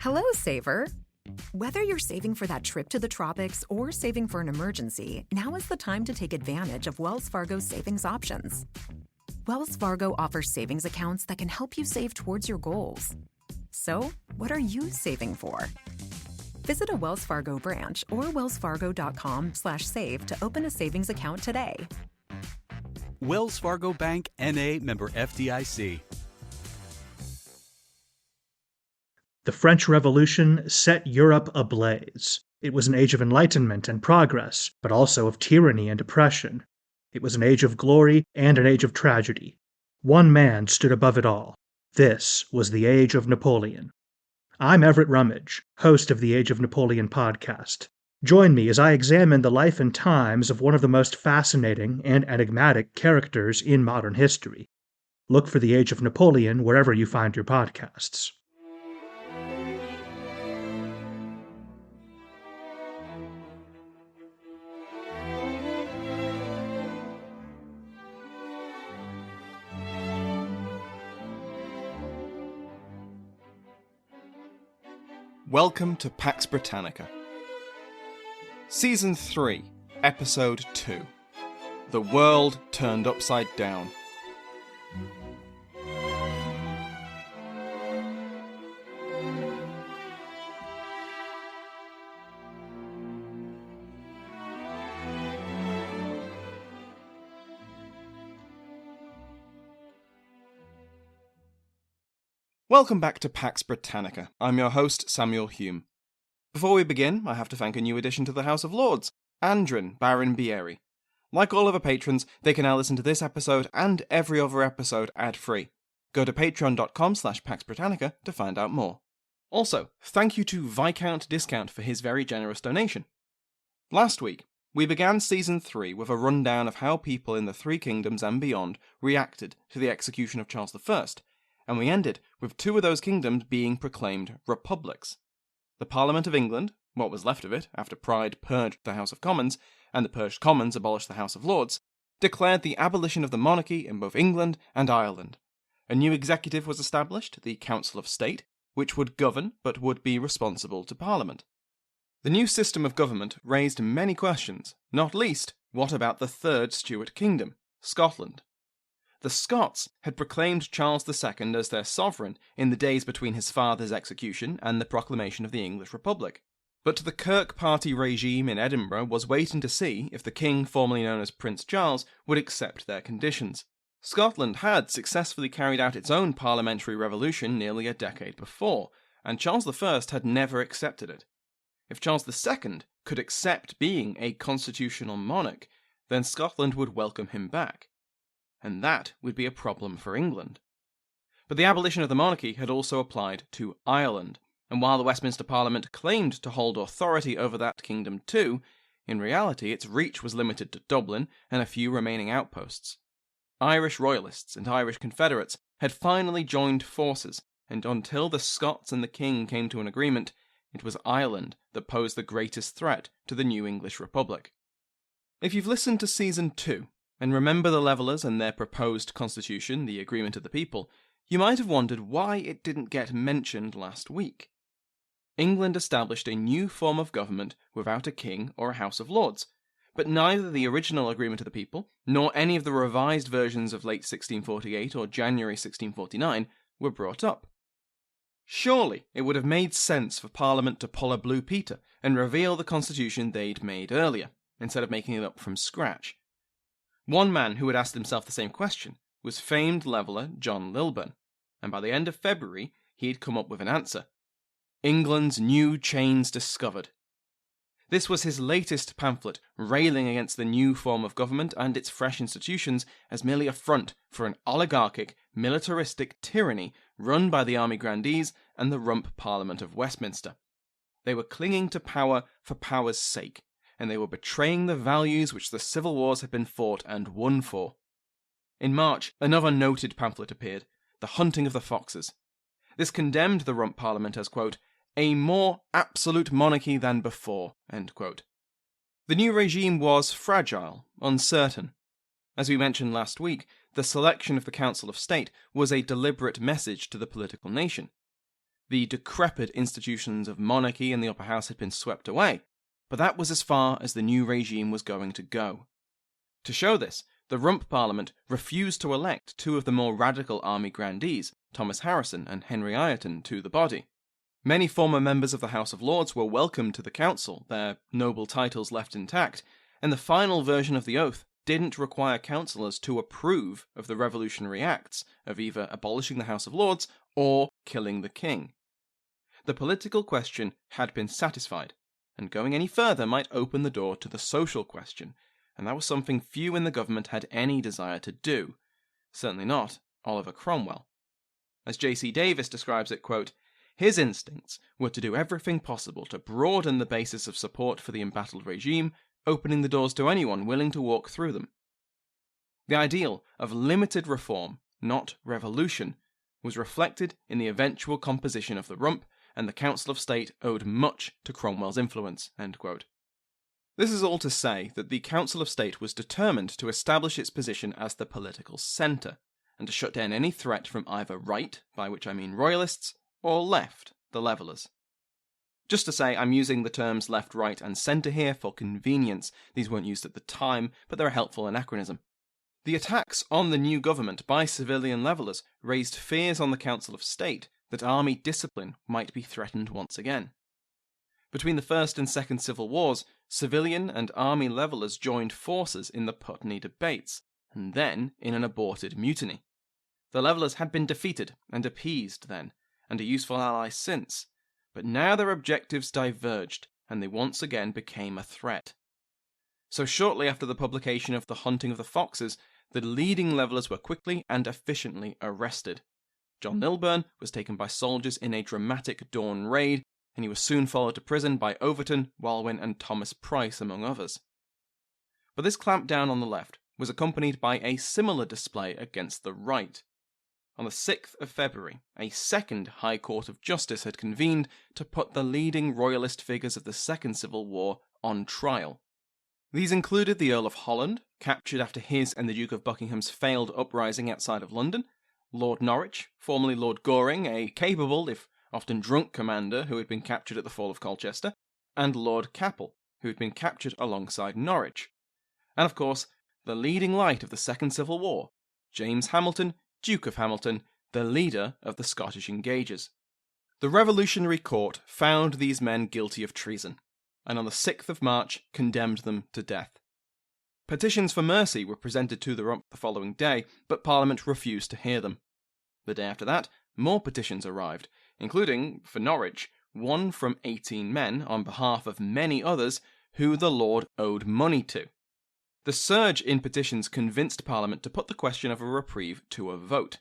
Hello, saver. Whether you're saving for that trip to the tropics or saving for an emergency, now is the time to take advantage of Wells Fargo's savings options. Wells Fargo offers savings accounts that can help you save towards your goals. So, what are you saving for? Visit a Wells Fargo branch or wellsfargo.com/save to open a savings account today. Wells Fargo Bank, N.A., member FDIC. The French Revolution set Europe ablaze. It was an age of enlightenment and progress, but also of tyranny and oppression. It was an age of glory and an age of tragedy. One man stood above it all. This was the Age of Napoleon. I'm Everett Rummage, host of the Age of Napoleon podcast. Join me as I examine the life and times of one of the most fascinating and enigmatic characters in modern history. Look for the Age of Napoleon wherever you find your podcasts. Welcome to Pax Britannica. Season 3, Episode 2. The World Turned Upside Down. Welcome back to Pax Britannica. I'm your host, Samuel Hume. Before we begin, I have to thank a new addition to the House of Lords, Andrin Baron Bieri. Like all of our patrons, they can now listen to this episode and every other episode ad-free. Go to patreon.com/PaxBritannica to find out more. Also, thank you to Viscount Discount for his very generous donation. Last week, we began Season 3 with a rundown of how people in the Three Kingdoms and beyond reacted to the execution of Charles I, and we ended with two of those kingdoms being proclaimed republics. The Parliament of England, what was left of it after Pride purged the House of Commons, and the purged Commons abolished the House of Lords, declared the abolition of the monarchy in both England and Ireland. A new executive was established, the Council of State, which would govern but would be responsible to Parliament. The new system of government raised many questions, not least, what about the Third Stuart Kingdom, Scotland? The Scots had proclaimed Charles II as their sovereign in the days between his father's execution and the proclamation of the English Republic. But the Kirk Party regime in Edinburgh was waiting to see if the king formerly known as Prince Charles would accept their conditions. Scotland had successfully carried out its own parliamentary revolution nearly a decade before, and Charles I had never accepted it. If Charles II could accept being a constitutional monarch, then Scotland would welcome him back. And that would be a problem for England. But the abolition of the monarchy had also applied to Ireland, and while the Westminster Parliament claimed to hold authority over that kingdom too, in reality its reach was limited to Dublin and a few remaining outposts. Irish royalists and Irish confederates had finally joined forces, and until the Scots and the king came to an agreement, it was Ireland that posed the greatest threat to the new English Republic. If you've listened to Season 2, and remember the Levellers and their proposed constitution, the Agreement of the People, you might have wondered why it didn't get mentioned last week. England established a new form of government without a king or a House of Lords, but neither the original Agreement of the People, nor any of the revised versions of late 1648 or January 1649 were brought up. Surely it would have made sense for Parliament to pull a Blue Peter and reveal the constitution they'd made earlier, instead of making it up from scratch. One man who had asked himself the same question was famed leveller John Lilburne, and by the end of February he had come up with an answer. England's New Chains Discovered. This was his latest pamphlet, railing against the new form of government and its fresh institutions as merely a front for an oligarchic, militaristic tyranny run by the army grandees and the Rump Parliament of Westminster. They were clinging to power for power's sake, and they were betraying the values which the civil wars had been fought and won for. In March, another noted pamphlet appeared, The Hunting of the Foxes. This condemned the Rump Parliament as, quote, a more absolute monarchy than before, end quote. The new regime was fragile, uncertain. As we mentioned last week, the selection of the Council of State was a deliberate message to the political nation. The decrepit institutions of monarchy in the upper house had been swept away, but that was as far as the new regime was going to go. To show this, the Rump Parliament refused to elect two of the more radical army grandees, Thomas Harrison and Henry Ireton, to the body. Many former members of the House of Lords were welcomed to the council, their noble titles left intact, and the final version of the oath didn't require councillors to approve of the revolutionary acts of either abolishing the House of Lords or killing the king. The political question had been satisfied, and going any further might open the door to the social question, and that was something few in the government had any desire to do. Certainly not Oliver Cromwell. As J.C. Davis describes it, quote, his instincts were to do everything possible to broaden the basis of support for the embattled regime, opening the doors to anyone willing to walk through them. The ideal of limited reform, not revolution, was reflected in the eventual composition of the Rump, and the Council of State owed much to Cromwell's influence. End quote. This is all to say that the Council of State was determined to establish its position as the political centre, and to shut down any threat from either right, by which I mean royalists, or left, the levellers. Just to say, I'm using the terms left, right, and centre here for convenience. These weren't used at the time, but they're a helpful anachronism. The attacks on the new government by civilian levellers raised fears on the Council of State that army discipline might be threatened once again. Between the First and Second Civil Wars, civilian and army levellers joined forces in the Putney debates, and then in an aborted mutiny. The levellers had been defeated and appeased then, and a useful ally since, but now their objectives diverged, and they once again became a threat. So shortly after the publication of The Hunting of the Foxes, the leading levellers were quickly and efficiently arrested. John Lilburne was taken by soldiers in a dramatic dawn raid, and he was soon followed to prison by Overton, Walwyn, and Thomas Price, among others. But this clampdown on the left was accompanied by a similar display against the right. On the 6th of February, a second High Court of Justice had convened to put the leading royalist figures of the Second Civil War on trial. These included the Earl of Holland, captured after his and the Duke of Buckingham's failed uprising outside of London, Lord Norwich, formerly Lord Goring, a capable, if often drunk commander who had been captured at the fall of Colchester, and Lord Capel, who had been captured alongside Norwich. And of course, the leading light of the Second Civil War, James Hamilton, Duke of Hamilton, the leader of the Scottish Engagers. The Revolutionary Court found these men guilty of treason, and on the 6th of March condemned them to death. Petitions for mercy were presented to the Rump the following day, but Parliament refused to hear them. The day after that, more petitions arrived, including, for Norwich, one from 18 men on behalf of many others who the Lord owed money to. The surge in petitions convinced Parliament to put the question of a reprieve to a vote.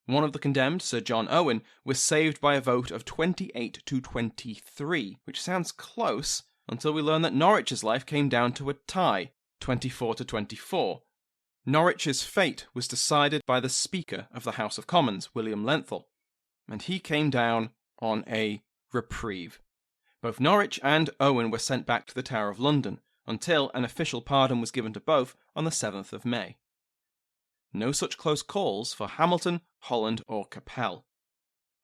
One of the condemned, Sir John Owen, was saved by a vote of 28 to 23, which sounds close, until we learn that Norwich's life came down to a tie, 24 to 24. Norwich's fate was decided by the Speaker of the House of Commons, William Lenthal, and he came down on a reprieve. Both Norwich and Owen were sent back to the Tower of London, until an official pardon was given to both on the 7th of May. No such close calls for Hamilton, Holland, or Capel.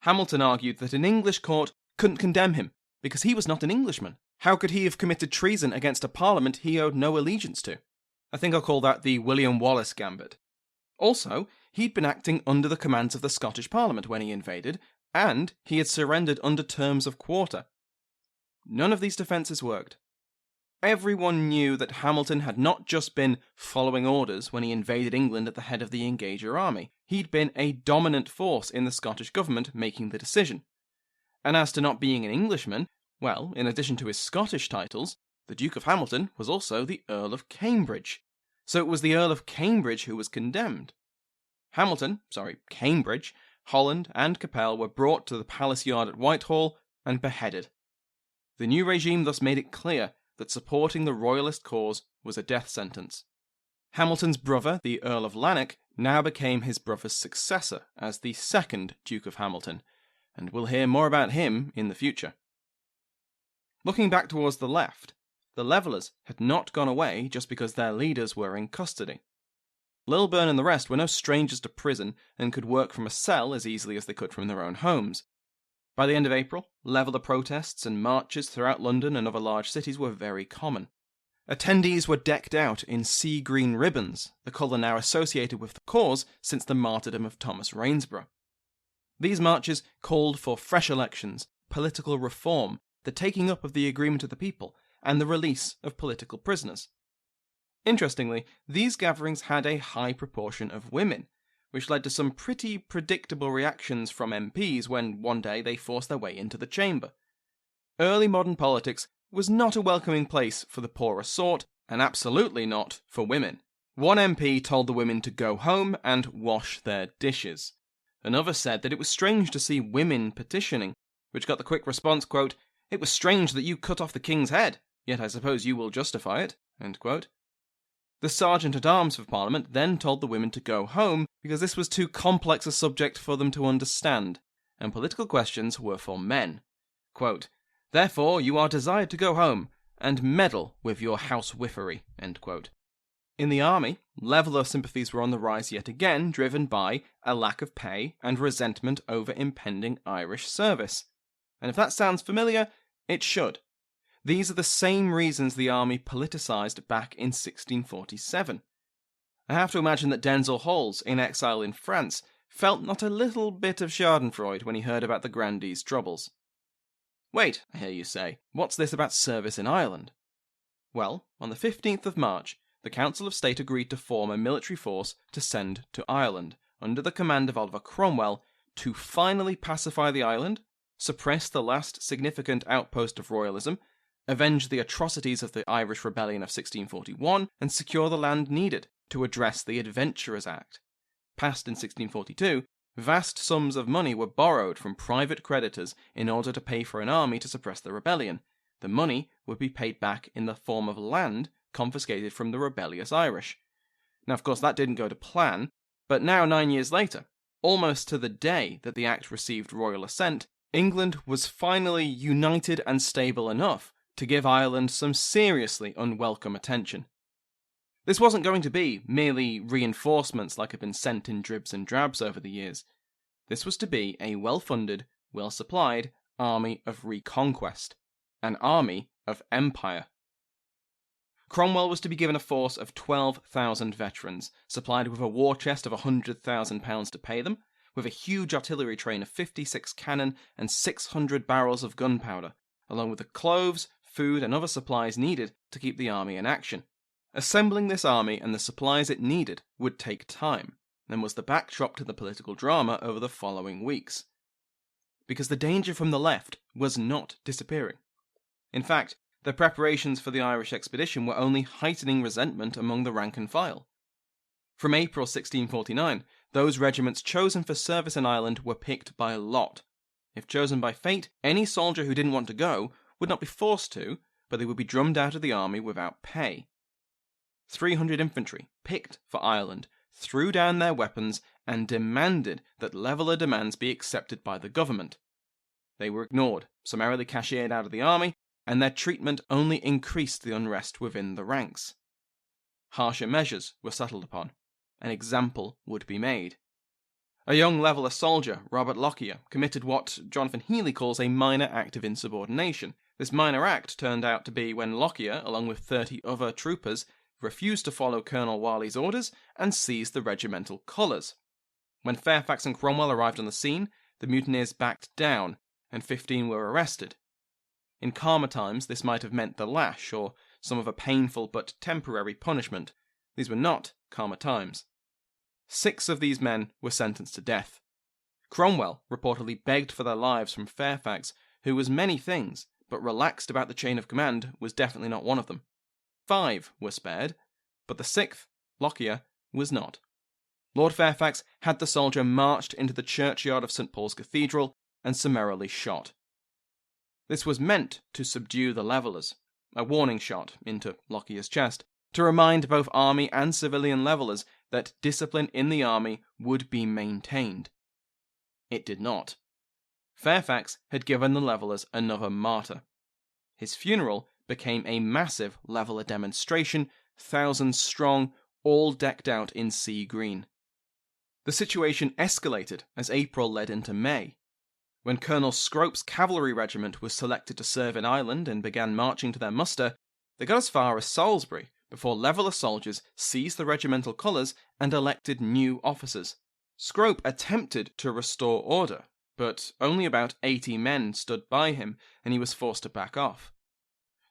Hamilton argued that an English court couldn't condemn him, because he was not an Englishman. How could he have committed treason against a parliament he owed no allegiance to? I think I'll call that the William Wallace gambit. Also, he'd been acting under the commands of the Scottish Parliament when he invaded, and he had surrendered under terms of quarter. None of these defences worked. Everyone knew that Hamilton had not just been following orders when he invaded England at the head of the Engager army. He'd been a dominant force in the Scottish government making the decision. And as to not being an Englishman, well, in addition to his Scottish titles, the Duke of Hamilton was also the Earl of Cambridge. So it was the Earl of Cambridge who was condemned. Cambridge, Holland, and Capel were brought to the palace yard at Whitehall and beheaded. The new regime thus made it clear that supporting the royalist cause was a death sentence. Hamilton's brother, the Earl of Lanark, now became his brother's successor as the second Duke of Hamilton, and we'll hear more about him in the future. Looking back towards the left, the Levellers had not gone away just because their leaders were in custody. Lilburne and the rest were no strangers to prison and could work from a cell as easily as they could from their own homes. By the end of April, leveller protests and marches throughout London and other large cities were very common. Attendees were decked out in sea green ribbons, the colour now associated with the cause since the martyrdom of Thomas Rainsborough. These marches called for fresh elections, political reform, the taking up of the agreement of the people, and the release of political prisoners. Interestingly, these gatherings had a high proportion of women, which led to some pretty predictable reactions from MPs when one day they forced their way into the chamber. Early modern politics was not a welcoming place for the poorer sort, and absolutely not for women. One MP told the women to go home and wash their dishes. Another said that it was strange to see women petitioning, which got the quick response, quote, "It was strange that you cut off the king's head, yet I suppose you will justify it," end quote. The Sergeant-at-Arms for Parliament then told the women to go home because this was too complex a subject for them to understand, and political questions were for men. Quote, "Therefore you are desired to go home, and meddle with your housewiffery," end quote. In the army, leveller sympathies were on the rise yet again, driven by a lack of pay and resentment over impending Irish service. And if that sounds familiar, it should. These are the same reasons the army politicised back in 1647. I have to imagine that Denzil Halls, in exile in France, felt not a little bit of schadenfreude when he heard about the Grandee's troubles. Wait, I hear you say, what's this about service in Ireland? Well, on the 15th of March, the Council of State agreed to form a military force to send to Ireland, under the command of Oliver Cromwell, to finally pacify the island, suppress the last significant outpost of royalism, avenge the atrocities of the Irish Rebellion of 1641, and secure the land needed to address the Adventurers Act. Passed in 1642, vast sums of money were borrowed from private creditors in order to pay for an army to suppress the rebellion. The money would be paid back in the form of land confiscated from the rebellious Irish. Now, of course, that didn't go to plan, but now 9 years later, almost to the day that the act received royal assent, England was finally united and stable enough to give Ireland some seriously unwelcome attention. This wasn't going to be merely reinforcements like had been sent in dribs and drabs over the years. This was to be a well-funded, well-supplied army of reconquest, an army of empire. Cromwell was to be given a force of 12,000 veterans, supplied with a war chest of £100,000 to pay them, with a huge artillery train of 56 cannon and 600 barrels of gunpowder, along with the clothes, food and other supplies needed to keep the army in action. Assembling this army and the supplies it needed would take time, and was the backdrop to the political drama over the following weeks. Because the danger from the left was not disappearing. In fact, the preparations for the Irish expedition were only heightening resentment among the rank and file. From April 1649, those regiments chosen for service in Ireland were picked by lot. If chosen by fate, any soldier who didn't want to go would not be forced to, but they would be drummed out of the army without pay. 300 infantry, picked for Ireland, threw down their weapons and demanded that leveller demands be accepted by the government. They were ignored, summarily cashiered out of the army, and their treatment only increased the unrest within the ranks. Harsher measures were settled upon. An example would be made. A young leveller soldier, Robert Lockyer, committed what Jonathan Healey calls a minor act of insubordination. This minor act turned out to be when Lockyer, along with 30 other troopers, refused to follow Colonel Warley's orders and seized the regimental colours. When Fairfax and Cromwell arrived on the scene, the mutineers backed down, and 15 were arrested. In calmer times, this might have meant the lash, or some of a painful but temporary punishment. These were not calmer times. 6 of these men were sentenced to death. Cromwell reportedly begged for their lives from Fairfax, who was many things, but relaxed about the chain of command was definitely not one of them. 5 were spared, but the 6th, Lockyer, was not. Lord Fairfax had the soldier marched into the churchyard of St. Paul's Cathedral and summarily shot. This was meant to subdue the levellers, a warning shot into Lockyer's chest, to remind both army and civilian levellers that discipline in the army would be maintained. It did not. Fairfax had given the levellers another martyr. His funeral became a massive leveller demonstration, thousands strong, all decked out in sea green. The situation escalated as April led into May. When Colonel Scrope's cavalry regiment was selected to serve in Ireland and began marching to their muster, they got as far as Salisbury before Leveller soldiers seized the regimental colours and elected new officers. Scrope attempted to restore order, but only about 80 men stood by him, and he was forced to back off.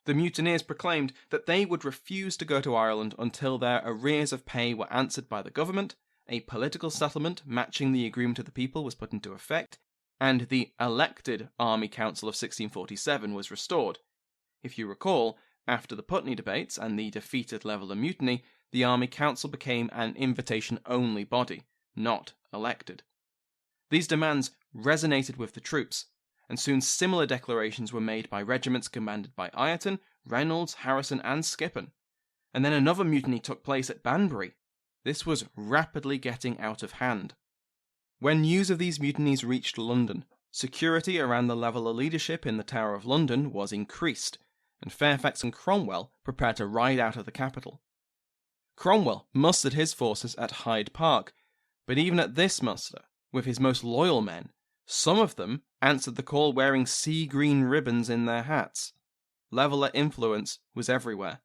The mutineers proclaimed that they would refuse to go to Ireland until their arrears of pay were answered by the government, a political settlement matching the agreement of the people was put into effect, and the elected Army Council of 1647 was restored. If you recall, after the Putney debates and the defeated Leveller mutiny, the Army Council became an invitation-only body, not elected. These demands resonated with the troops, and soon similar declarations were made by regiments commanded by Ireton, Reynolds, Harrison, and Skippon. And then another mutiny took place at Banbury. This was rapidly getting out of hand. When news of these mutinies reached London, security around the Leveller leadership in the Tower of London was increased, and Fairfax and Cromwell prepared to ride out of the capital. Cromwell mustered his forces at Hyde Park, but even at this muster, with his most loyal men, some of them answered the call wearing sea green ribbons in their hats. Leveller influence was everywhere.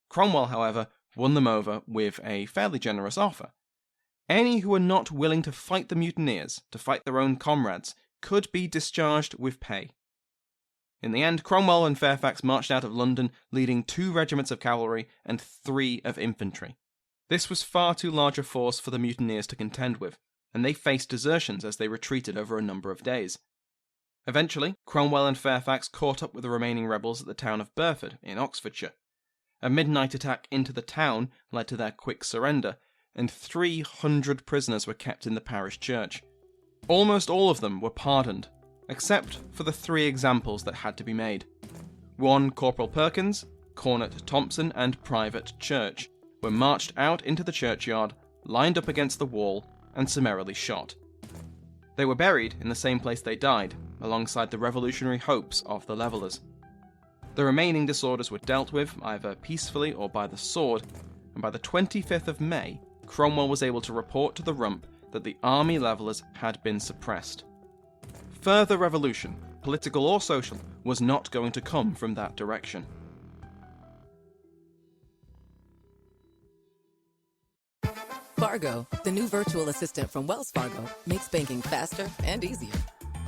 Cromwell, however, won them over with a fairly generous offer. Any who were not willing to fight the mutineers, to fight their own comrades, could be discharged with pay. In the end, Cromwell and Fairfax marched out of London, leading 2 regiments of cavalry and 3 of infantry. This was far too large a force for the mutineers to contend with, and they faced desertions as they retreated over a number of days. Eventually, Cromwell and Fairfax caught up with the remaining rebels at the town of Burford in Oxfordshire. A midnight attack into the town led to their quick surrender, and 300 prisoners were kept in the parish church. Almost all of them were pardoned, except for the 3 examples that had to be made. 1 Corporal Perkins, Cornet Thompson, and Private Church were marched out into the churchyard, lined up against the wall, and summarily shot. They were buried in the same place they died, alongside the revolutionary hopes of the Levellers. The remaining disorders were dealt with either peacefully or by the sword, and by the 25th of May, Cromwell was able to report to the Rump that the army Levellers had been suppressed. Further revolution, political or social, was not going to come from that direction. Fargo, the new virtual assistant from Wells Fargo, makes banking faster and easier.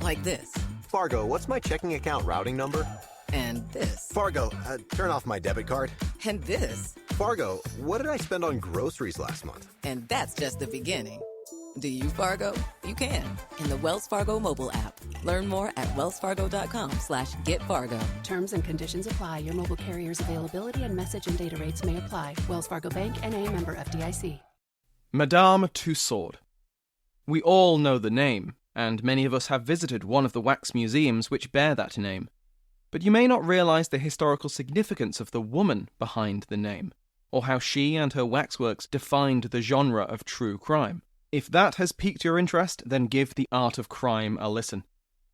Like this. Fargo, what's my checking account routing number? And this. Fargo, turn off my debit card. And this. Fargo, what did I spend on groceries last month? And that's just the beginning. Do you, Fargo? You can in the Wells Fargo mobile app. Learn more at wellsfargo.com/getfargo. Terms and conditions apply. Your mobile carrier's availability and message and data rates may apply. Wells Fargo Bank, N.A., member FDIC. Madame Tussaud. We all know the name, and many of us have visited one of the wax museums which bear that name. But you may not realise the historical significance of the woman behind the name, or how she and her waxworks defined the genre of true crime. If that has piqued your interest, then give The Art of Crime a listen.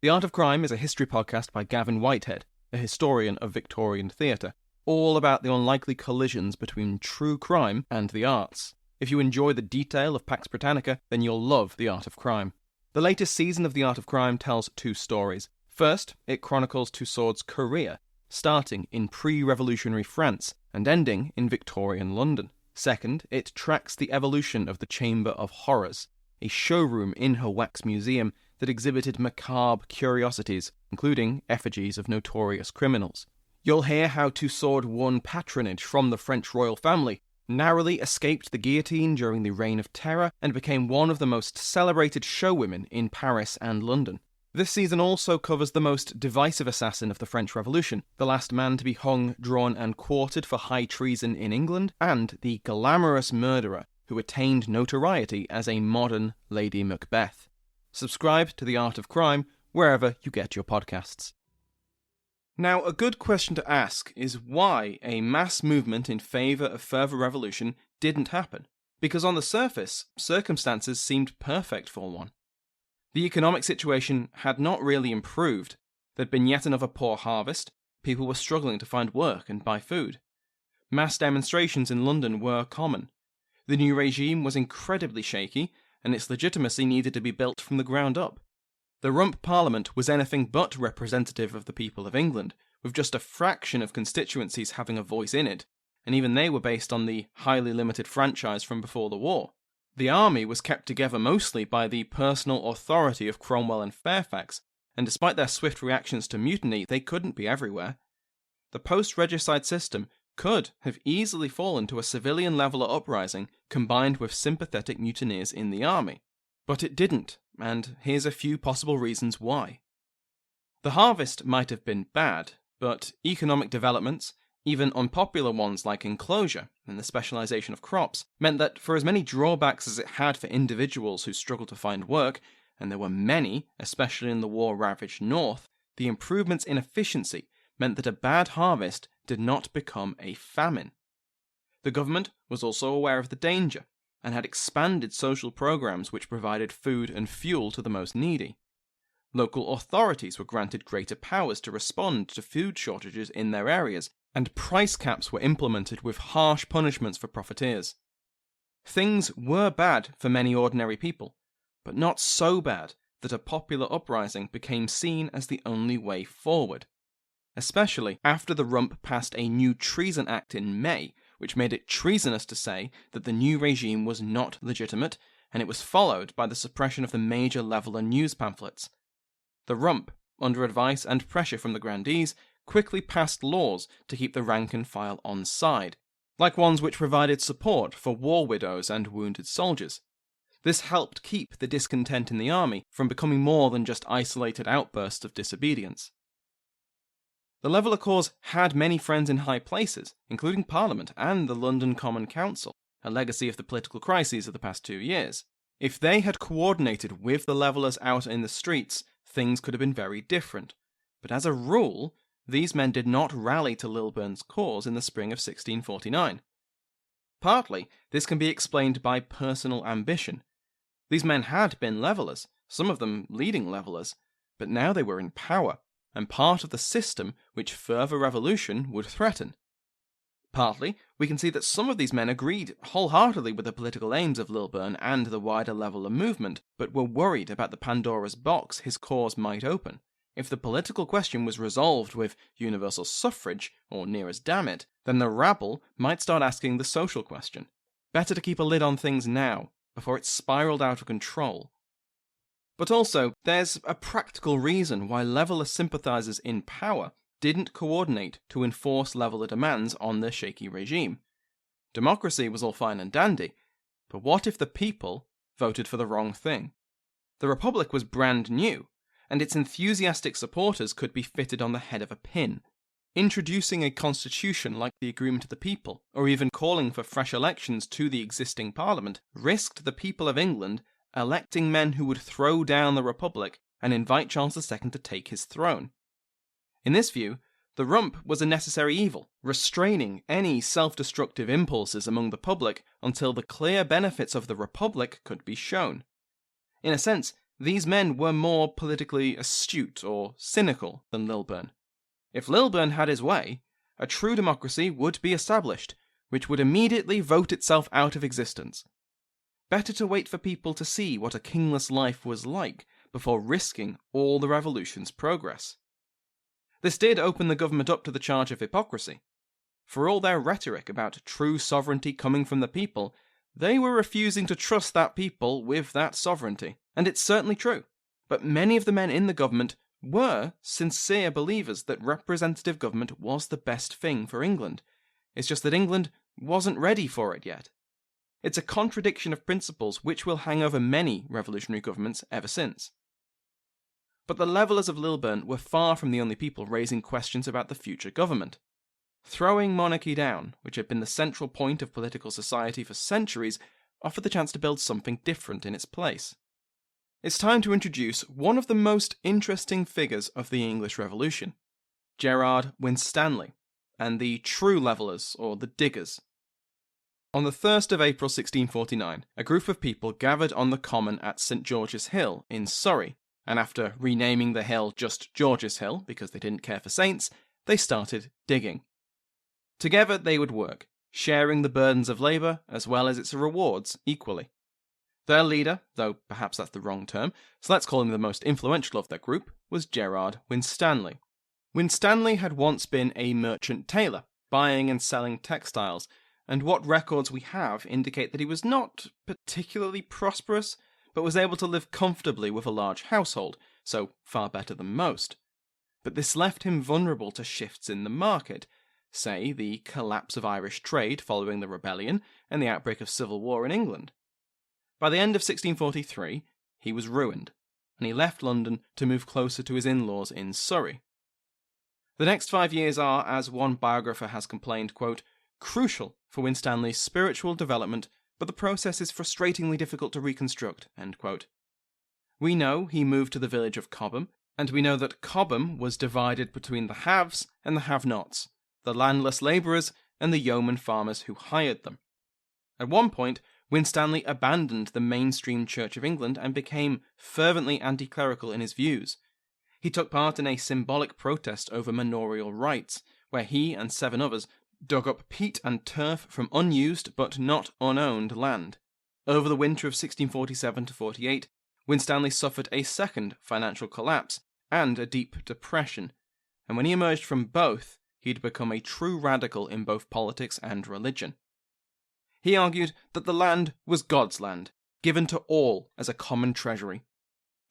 The Art of Crime is a history podcast by Gavin Whitehead, a historian of Victorian theatre, all about the unlikely collisions between true crime and the arts. If you enjoy the detail of Pax Britannica, then you'll love The Art of Crime. The latest season of The Art of Crime tells 2 stories. First, it chronicles Tussaud's career, starting in pre-revolutionary France and ending in Victorian London. Second, it tracks the evolution of the Chamber of Horrors, a showroom in her wax museum that exhibited macabre curiosities, including effigies of notorious criminals. You'll hear how Tussaud won patronage from the French royal family, narrowly escaped the guillotine during the Reign of Terror, and became one of the most celebrated showwomen in Paris and London. This season also covers the most divisive assassin of the French Revolution, the last man to be hung, drawn and quartered for high treason in England, and the glamorous murderer who attained notoriety as a modern Lady Macbeth. Subscribe to The Art of Crime wherever you get your podcasts. Now, a good question to ask is why a mass movement in favour of further revolution didn't happen, because on the surface, circumstances seemed perfect for one. The economic situation had not really improved. There'd been yet another poor harvest, people were struggling to find work and buy food. Mass demonstrations in London were common. The new regime was incredibly shaky, and its legitimacy needed to be built from the ground up. The Rump Parliament was anything but representative of the people of England, with just a fraction of constituencies having a voice in it, and even they were based on the highly limited franchise from before the war. The army was kept together mostly by the personal authority of Cromwell and Fairfax, and despite their swift reactions to mutiny, they couldn't be everywhere. The post-Regicide system could have easily fallen to a civilian leveller uprising combined with sympathetic mutineers in the army. But it didn't, and here's a few possible reasons why. The harvest might have been bad, but economic developments, even unpopular ones like enclosure and the specialisation of crops, meant that for as many drawbacks as it had for individuals who struggled to find work, and there were many, especially in the war-ravaged north, the improvements in efficiency meant that a bad harvest did not become a famine. The government was also aware of the danger, and had expanded social programs which provided food and fuel to the most needy. Local authorities were granted greater powers to respond to food shortages in their areas, and price caps were implemented with harsh punishments for profiteers. Things were bad for many ordinary people, but not so bad that a popular uprising became seen as the only way forward, especially after the Rump passed a new Treason Act in May, which made it treasonous to say that the new regime was not legitimate, and it was followed by the suppression of the major leveller news pamphlets. The Rump, under advice and pressure from the grandees, quickly passed laws to keep the rank and file on side, like ones which provided support for war widows and wounded soldiers. This helped keep the discontent in the army from becoming more than just isolated outbursts of disobedience. The Leveller cause had many friends in high places, including Parliament and the London Common Council, a legacy of the political crises of the past 2 years. If they had coordinated with the Levellers out in the streets, things could have been very different. But as a rule, these men did not rally to Lilburn's cause in the spring of 1649. Partly, this can be explained by personal ambition. These men had been Levellers, some of them leading Levellers, but now they were in power, and part of the system which further revolution would threaten. Partly, we can see that some of these men agreed wholeheartedly with the political aims of Lilburne and the wider Leveller movement, but were worried about the Pandora's box his cause might open. If the political question was resolved with universal suffrage, or near as damn it, then the rabble might start asking the social question. Better to keep a lid on things now, before it spiraled out of control. But also, there's a practical reason why Leveller sympathisers in power didn't coordinate to enforce Leveller demands on the shaky regime. Democracy was all fine and dandy, but what if the people voted for the wrong thing? The Republic was brand new, and its enthusiastic supporters could be fitted on the head of a pin. Introducing a constitution like the Agreement of the People, or even calling for fresh elections to the existing Parliament, risked the people of England electing men who would throw down the Republic and invite Charles II to take his throne. In this view, the Rump was a necessary evil, restraining any self-destructive impulses among the public until the clear benefits of the Republic could be shown. In a sense, these men were more politically astute or cynical than Lilburne. If Lilburne had his way, a true democracy would be established, which would immediately vote itself out of existence. Better to wait for people to see what a kingless life was like before risking all the revolution's progress. This did open the government up to the charge of hypocrisy. For all their rhetoric about true sovereignty coming from the people, they were refusing to trust that people with that sovereignty. And it's certainly true. But many of the men in the government were sincere believers that representative government was the best thing for England. It's just that England wasn't ready for it yet. It's a contradiction of principles which will hang over many revolutionary governments ever since. But the Levellers of Lilburne were far from the only people raising questions about the future government. Throwing monarchy down, which had been the central point of political society for centuries, offered the chance to build something different in its place. It's time to introduce one of the most interesting figures of the English Revolution, Gerard Winstanley, and the true Levellers, or the Diggers. On the 1st of April 1649, a group of people gathered on the common at St George's Hill in Surrey, and after renaming the hill just George's Hill because they didn't care for saints, they started digging. Together they would work, sharing the burdens of labour as well as its rewards equally. Their leader, though perhaps that's the wrong term, so let's call him the most influential of their group, was Gerard Winstanley. Winstanley had once been a merchant tailor, buying and selling textiles, and what records we have indicate that he was not particularly prosperous, but was able to live comfortably with a large household, so far better than most. But this left him vulnerable to shifts in the market, say the collapse of Irish trade following the rebellion and the outbreak of civil war in England. By the end of 1643, he was ruined, and he left London to move closer to his in-laws in Surrey. The next 5 years are, as one biographer has complained, quote, crucial for Winstanley's spiritual development, but the process is frustratingly difficult to reconstruct, end quote. We know he moved to the village of Cobham, and we know that Cobham was divided between the haves and the have-nots, the landless labourers and the yeoman farmers who hired them. At one point, Winstanley abandoned the mainstream Church of England and became fervently anti-clerical in his views. He took part in a symbolic protest over manorial rights, where he and 7 others dug up peat and turf from unused but not unowned land. Over the winter of 1647-48, Winstanley suffered a second financial collapse and a deep depression, and when he emerged from both, he'd become a true radical in both politics and religion. He argued that the land was God's land, given to all as a common treasury.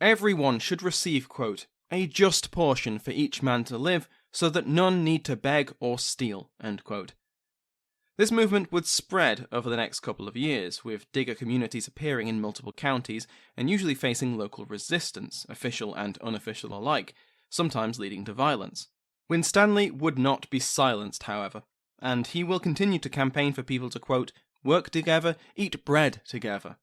Everyone should receive, quote, a just portion for each man to live, so that none need to beg or steal, end quote. This movement would spread over the next couple of years, with digger communities appearing in multiple counties and usually facing local resistance, official and unofficial alike, sometimes leading to violence. Winstanley would not be silenced, however, and he will continue to campaign for people to, quote, work together, eat bread together.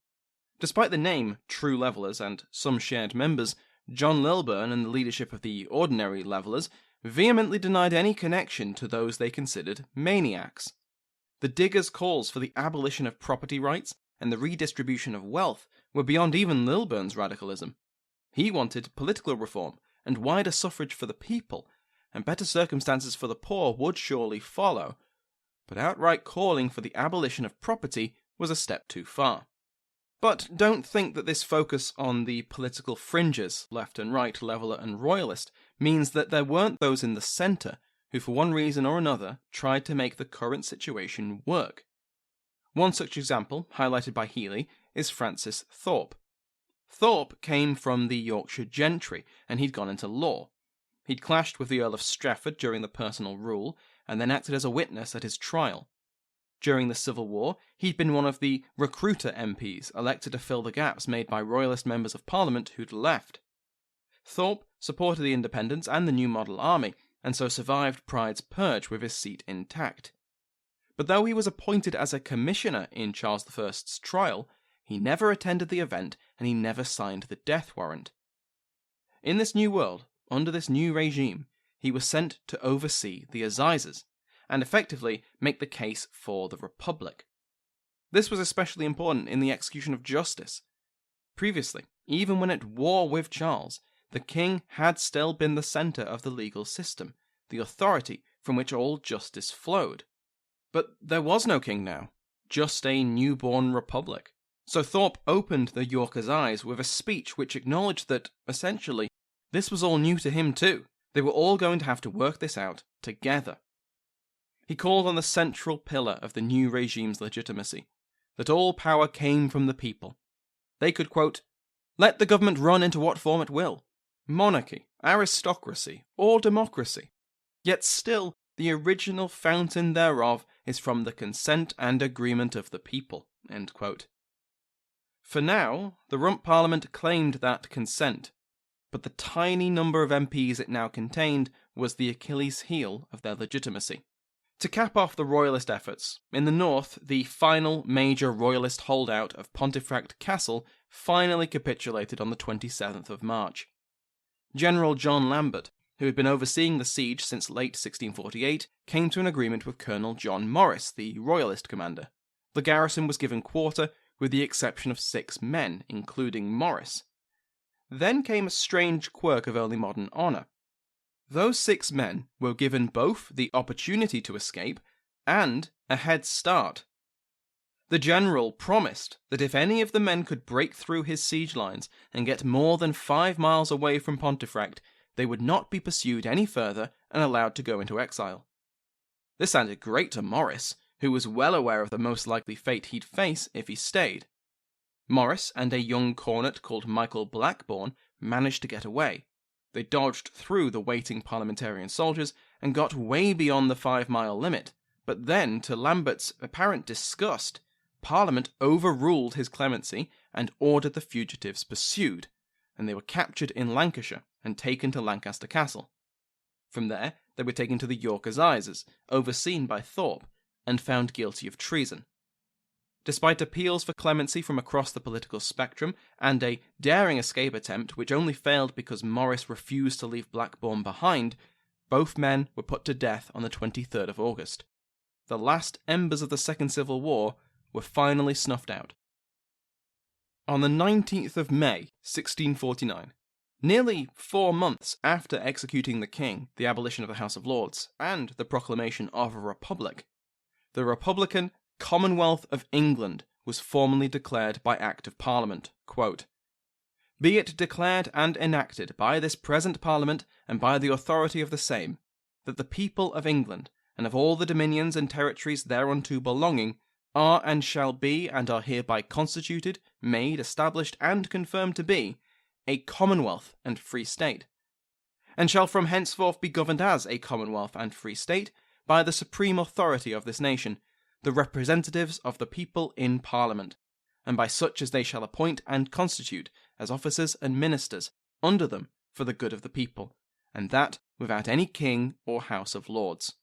Despite the name True Levellers and some shared members, John Lilburne and the leadership of the Ordinary Levellers vehemently denied any connection to those they considered maniacs. The diggers' calls for the abolition of property rights and the redistribution of wealth were beyond even Lilburne's radicalism. He wanted political reform and wider suffrage for the people, and better circumstances for the poor would surely follow, but outright calling for the abolition of property was a step too far. But don't think that this focus on the political fringes, left and right, Leveller and Royalist, means that there weren't those in the centre who for one reason or another tried to make the current situation work. One such example, highlighted by Healey, is Francis Thorpe. Thorpe came from the Yorkshire gentry, and he'd gone into law. He'd clashed with the Earl of Strafford during the personal rule, and then acted as a witness at his trial. During the Civil War, he'd been one of the recruiter MPs elected to fill the gaps made by Royalist members of Parliament who'd left. Thorpe supported the independents and the new model army, and so survived Pride's purge with his seat intact. But though he was appointed as a commissioner in Charles I's trial, he never attended the event and he never signed the death warrant. In this new world, under this new regime, he was sent to oversee the assizes, and effectively make the case for the Republic. This was especially important in the execution of justice. Previously, even when at war with Charles, the king had still been the centre of the legal system, the authority from which all justice flowed. But there was no king now, just a newborn republic. So Thorpe opened the Yorkers' eyes with a speech which acknowledged that, essentially, this was all new to him too. They were all going to have to work this out together. He called on the central pillar of the new regime's legitimacy, that all power came from the people. They could, quote, let the government run into what form it will, monarchy, aristocracy, or democracy, yet still the original fountain thereof is from the consent and agreement of the people, end quote. For now, the Rump Parliament claimed that consent, but the tiny number of MPs it now contained was the Achilles heel of their legitimacy. To cap off the royalist efforts, in the north, the final major royalist holdout of Pontefract Castle finally capitulated on the 27th of March. General John Lambert, who had been overseeing the siege since late 1648, came to an agreement with Colonel John Morris, the royalist commander. The garrison was given quarter, with the exception of 6 men, including Morris. Then came a strange quirk of early modern honour. Those 6 men were given both the opportunity to escape and a head start. The general promised that if any of the men could break through his siege lines and get more than 5 miles away from Pontefract, they would not be pursued any further and allowed to go into exile. This sounded great to Maurice, who was well aware of the most likely fate he'd face if he stayed. Maurice and a young cornet called Michael Blackburn managed to get away. They dodged through the waiting parliamentarian soldiers and got way beyond the 5-mile limit, but then, to Lambert's apparent disgust, Parliament overruled his clemency and ordered the fugitives pursued, and they were captured in Lancashire and taken to Lancaster Castle. From there, they were taken to the York Assizes, overseen by Thorpe, and found guilty of treason. Despite appeals for clemency from across the political spectrum, and a daring escape attempt which only failed because Maurice refused to leave Blackburn behind, both men were put to death on the 23rd of August. The last embers of the Second Civil War were finally snuffed out. On the 19th of May, 1649, nearly 4 months after executing the king, the abolition of the House of Lords, and the proclamation of a republic, the Republican Commonwealth of England was formally declared by Act of Parliament. Quote, "Be it declared and enacted by this present Parliament and by the authority of the same, that the people of England, and of all the dominions and territories thereunto belonging, are and shall be and are hereby constituted, made, established, and confirmed to be a Commonwealth and Free State, and shall from henceforth be governed as a Commonwealth and Free State by the supreme authority of this nation, the representatives of the people in Parliament, and by such as they shall appoint and constitute as officers and ministers under them for the good of the people, and that without any king or House of Lords."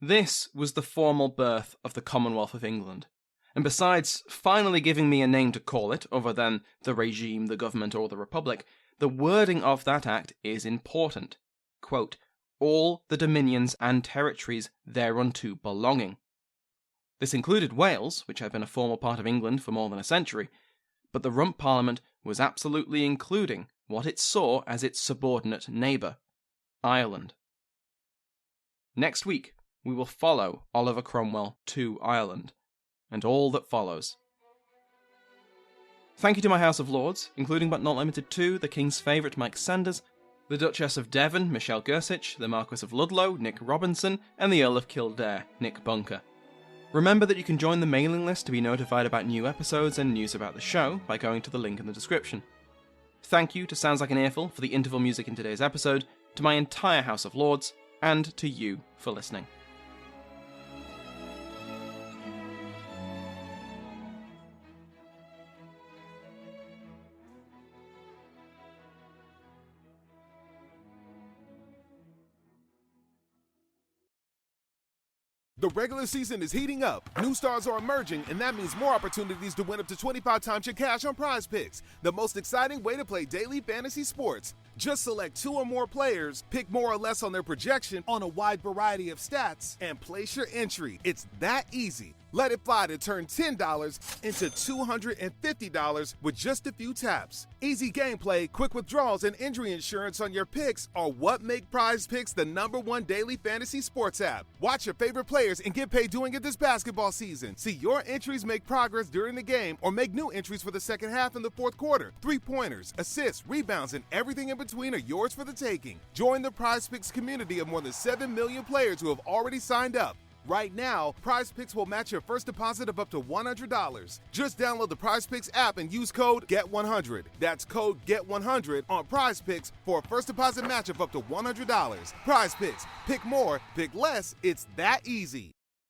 This was the formal birth of the Commonwealth of England, and besides finally giving me a name to call it, other than the regime, the government, or the republic, the wording of that act is important. Quote, "all the dominions and territories thereunto belonging." This included Wales, which had been a formal part of England for more than a century, but the Rump Parliament was absolutely including what it saw as its subordinate neighbour, Ireland. Next week, we will follow Oliver Cromwell to Ireland, and all that follows. Thank you to my House of Lords, including but not limited to the King's favourite Mike Sanders, the Duchess of Devon, Michelle Gersich, the Marquess of Ludlow, Nick Robinson, and the Earl of Kildare, Nick Bunker. Remember that you can join the mailing list to be notified about new episodes and news about the show by going to the link in the description. Thank you to Sounds Like an Earful for the interval music in today's episode, to my entire House of Lords, and to you for listening. The regular season is heating up, new stars are emerging, and that means more opportunities to win up to 25 times your cash on Prize Picks, the most exciting way to play daily fantasy sports. Just select 2 or more players, pick more or less on their projection on a wide variety of stats, and place your entry. It's that easy. Let it fly to turn $10 into $250 with just a few taps. Easy gameplay, quick withdrawals, and injury insurance on your picks are what make Prize Picks the #1 daily fantasy sports app. Watch your favorite players and get paid doing it this basketball season. See your entries make progress during the game or make new entries for the second half and the fourth quarter. 3-pointers, assists, rebounds, and everything in between are yours for the taking. Join the Prize Picks community of more than 7 million players who have already signed up. Right now, Prize Picks will match your first deposit of up to $100. Just download the Prize Picks app and use code GET100. That's code GET100 on Prize Picks for a first deposit match of up to $100. Prize Picks. Pick more, pick less. It's that easy.